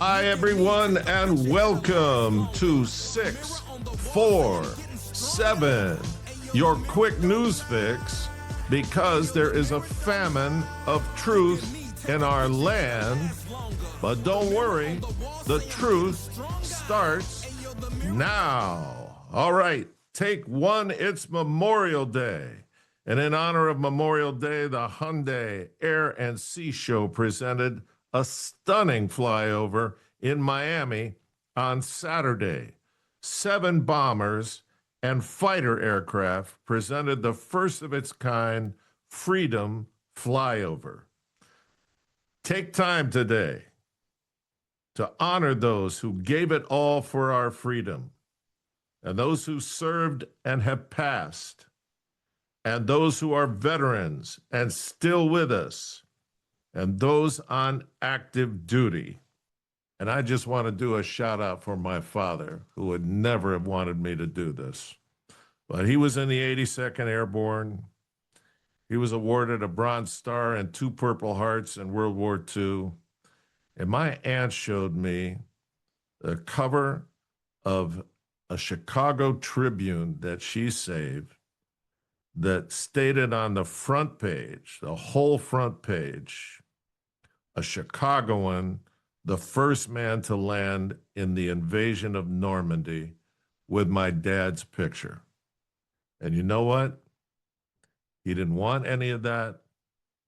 Hi, everyone, and welcome to 647, your quick news fix, because there is a famine of truth in our land. But don't worry, the truth starts now. All right, take one. It's Memorial Day. And in honor of Memorial Day, the Hyundai Air and Sea Show presented a stunning flyover in Miami on Saturday. 7 bombers and fighter aircraft presented the first of its kind Freedom Flyover. Take time today to honor those who gave it all for our freedom, and those who served and have passed, and those who are veterans and still with us, and those on active duty. And I just want to do a shout out for my father, who would never have wanted me to do this. But he was in the 82nd Airborne. He was awarded a Bronze Star and 2 Purple Hearts in World War II. And my aunt showed me the cover of a Chicago Tribune that she saved that stated on the front page, the whole front page, a Chicagoan, the first man to land in the invasion of Normandy, with my dad's picture. And you know what? He didn't want any of that,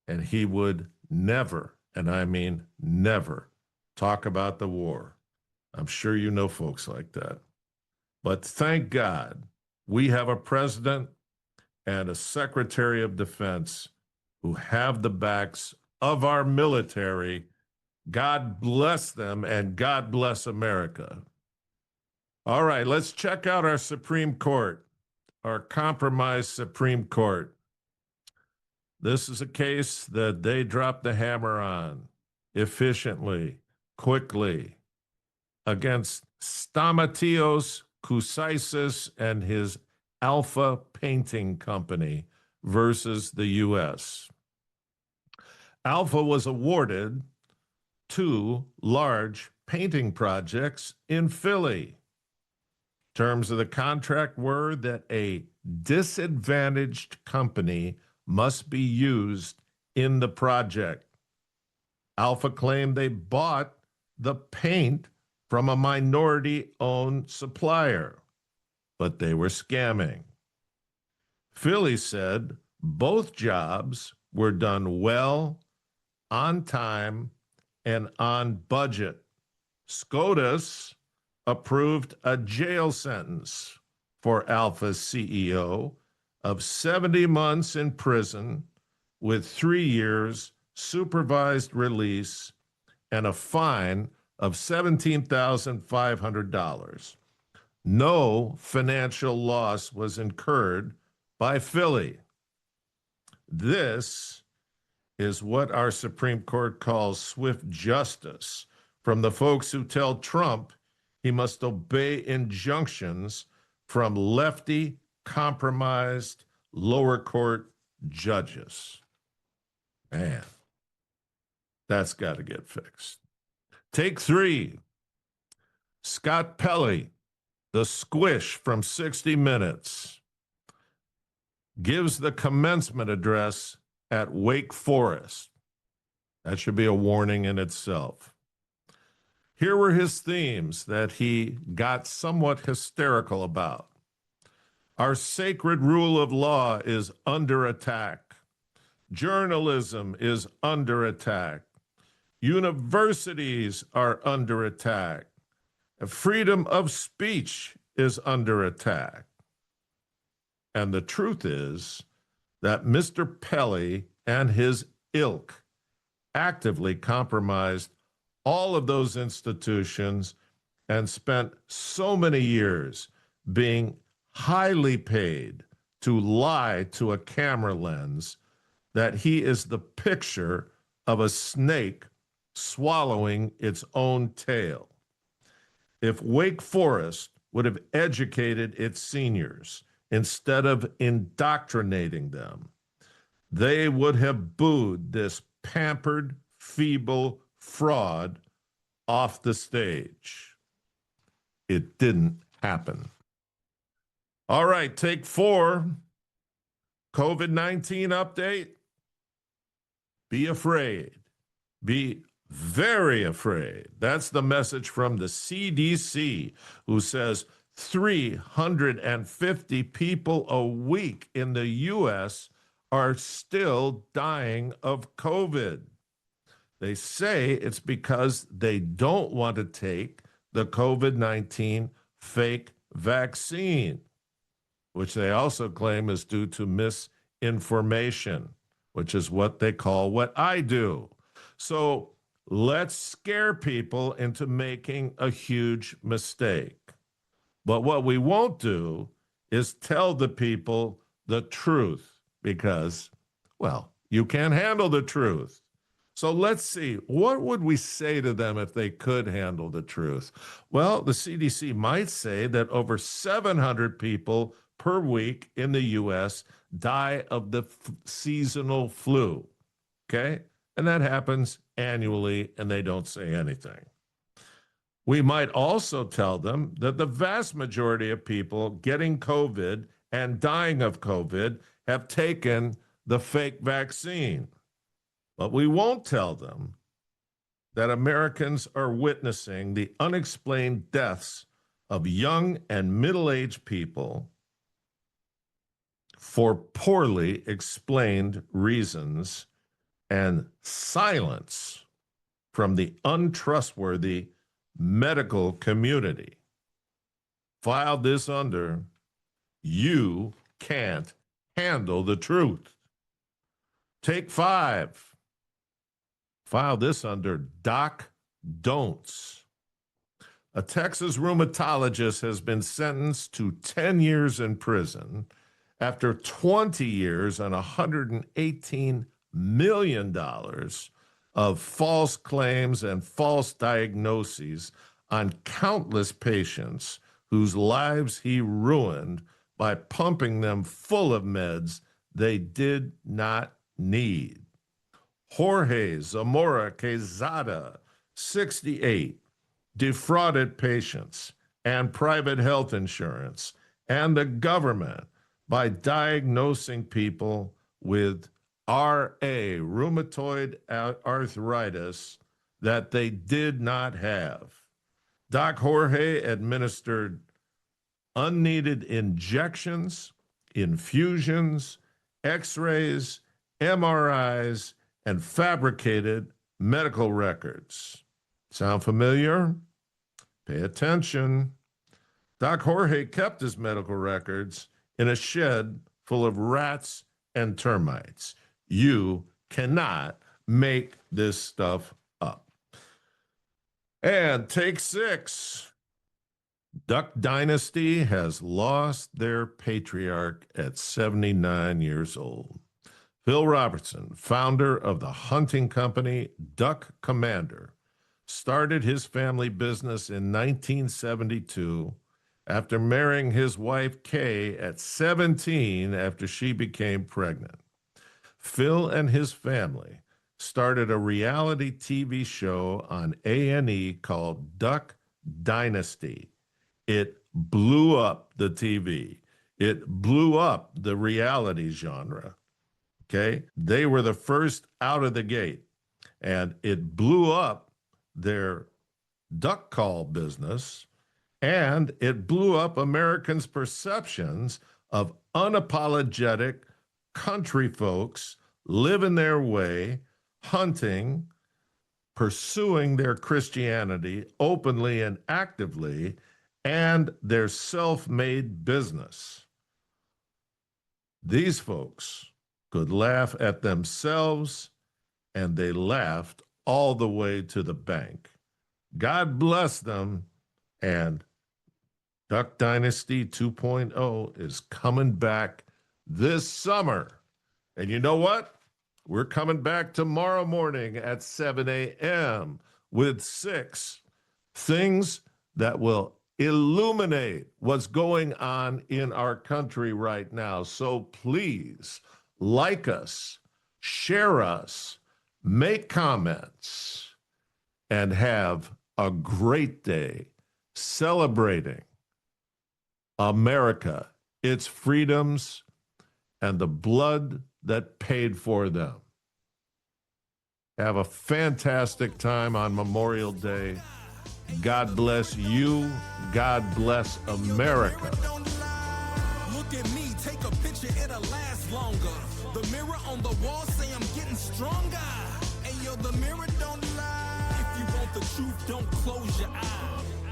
and he would never, and I mean never, talk about the war. I'm sure you know folks like that. But thank God we have a president and a Secretary of Defense who have the backs of our military. God bless them, and God bless America. All right, let's check out our Supreme Court, our compromised Supreme Court. This is a case that they dropped the hammer on efficiently, quickly, against Stamatios Kousaisis and his Alpha Painting Company versus the U.S. Alpha was awarded 2 large painting projects in Philly. Terms of the contract were that a disadvantaged company must be used in the project. Alpha claimed they bought the paint from a minority-owned supplier, but they were scamming. Philly said both jobs were done well, on time, and on budget. SCOTUS approved a jail sentence for Alpha's CEO of 70 months in prison with 3 years supervised release and a fine of $17,500. No financial loss was incurred by Philly. This is what our Supreme Court calls swift justice from the folks who tell Trump he must obey injunctions from lefty, compromised lower court judges. Man, that's got to get fixed. Take 3. Scott Pelley, the squish from 60 Minutes, gives the commencement address at Wake Forest. That should be a warning in itself. Here were his themes that he got somewhat hysterical about. Our sacred rule of law is under attack. Journalism is under attack. Universities are under attack. Freedom of speech is under attack. And the truth is that Mr. Pelley and his ilk actively compromised all of those institutions and spent so many years being highly paid to lie to a camera lens that he is the picture of a snake swallowing its own tail. If Wake Forest would have educated its seniors instead of indoctrinating them, they would have booed this pampered, feeble fraud off the stage. It didn't happen. All right, take 4. COVID-19 update. Be afraid. Be very afraid. That's the message from the CDC, who says 350 people a week in the U.S. are still dying of COVID. They say it's because they don't want to take the COVID-19 fake vaccine, which they also claim is due to misinformation, which is what they call what I do. So let's scare people into making a huge mistake. But what we won't do is tell the people the truth because, well, you can't handle the truth. So let's see, what would we say to them if they could handle the truth? Well, the CDC might say that over 700 people per week in the U.S. die of the seasonal flu, okay? And that happens annually, and they don't say anything. We might also tell them that the vast majority of people getting COVID and dying of COVID have taken the fake vaccine. But we won't tell them that Americans are witnessing the unexplained deaths of young and middle-aged people for poorly explained reasons and silence from the untrustworthy medical community. File this under, you can't handle the truth. Take 5. File this under Doc Don'ts. A Texas rheumatologist has been sentenced to 10 years in prison after 20 years and $118 million of false claims and false diagnoses on countless patients whose lives he ruined by pumping them full of meds they did not need. Jorge Zamora Quezada, 68, defrauded patients and private health insurance and the government by diagnosing people with RA, rheumatoid arthritis, that they did not have. Doc Jorge administered unneeded injections, infusions, x-rays, MRIs, and fabricated medical records. Sound familiar? Pay attention. Doc Jorge kept his medical records in a shed full of rats and termites. You cannot make this stuff up. And take 6. Duck Dynasty has lost their patriarch at 79 years old. Phil Robertson, founder of the hunting company Duck Commander, started his family business in 1972 after marrying his wife Kay at 17 after she became pregnant. Phil and his family started a reality TV show on A&E called Duck Dynasty. It blew up the TV. It blew up the reality genre. Okay? They were the first out of the gate, and it blew up their duck call business, and it blew up Americans' perceptions of unapologetic country folks living their way, hunting, pursuing their Christianity openly and actively, and their self-made business. These folks could laugh at themselves, and they laughed all the way to the bank. God bless them, and Duck Dynasty 2.0 is coming back this summer. And you know what? We're coming back tomorrow morning at 7 a.m. with 6 things that will illuminate what's going on in our country right now. So please like us, share us, make comments, and have a great day celebrating America, its freedoms, and the blood that paid for them. Have a fantastic time on Memorial Day. God bless you. God bless America. Look at me, take a picture, it'll last longer. The mirror on the wall say I'm getting stronger. And yo, the mirror don't lie. If you want the truth, don't close your eyes.